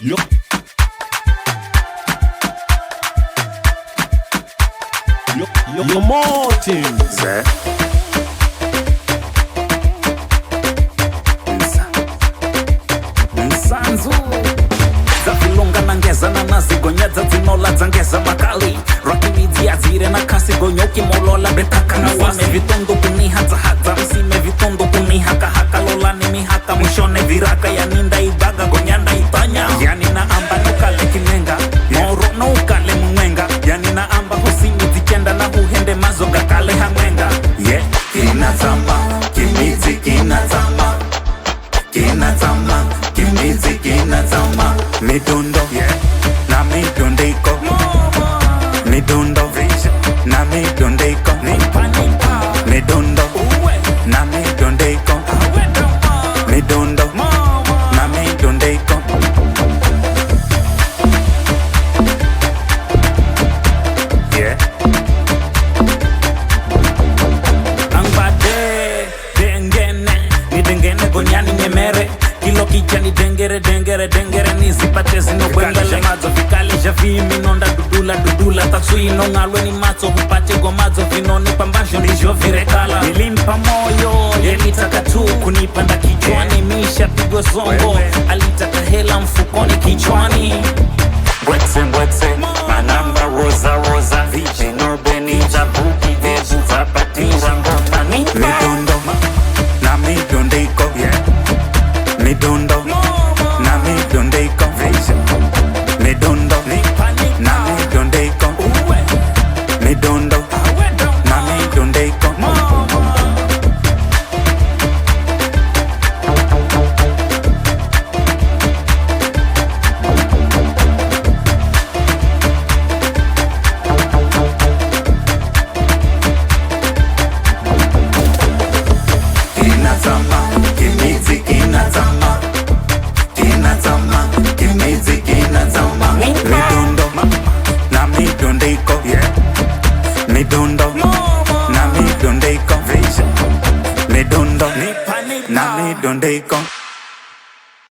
Yo. Yo Martins. Nsanzu Zavilonga na ngeza na nazi gonyadza dzinola dzangeza makali Rocky midzi adzire na kasi gonyoki molola betaka na wame vitondo kunihadza hadza msime vitondo kunihaka haka lola ni mihaka mushone viraka ya ninda ibaga gonyanda itanya yani na amba nukale kinenga moro nukale mwenga yani na amba husimi zichenda na huhende mazoga kale hamwenga yeah kinazama kimidzi kinazama kinazama kimidzi kinazama midundo na midundiko midundo na midundiko midundo na midundiko midundo na midundiko yeah ambade dengene ni dengene gonyani nyemere kilo kichani dengere dengere dengere nizipate zinobwengele madzo vikale javimi nonda dudula tatsui nongalwe ni matso hupate gomadzo vinone pambazho ndizho virekala nilimpa moyo yelitaka tu kunipanda kichwani misha pigo zongo alitaka hela mfukoni kichwani Bwetse manamba roza vijino benita buki vezu zapatira ngomani midundo na midundiko midundo na midundiko midundo na midundiko midundo na midundiko kinazama kimidzi kinazama kinazama kimidzi kinazama midundo na midundiko midundo na midundiko midundo na midundiko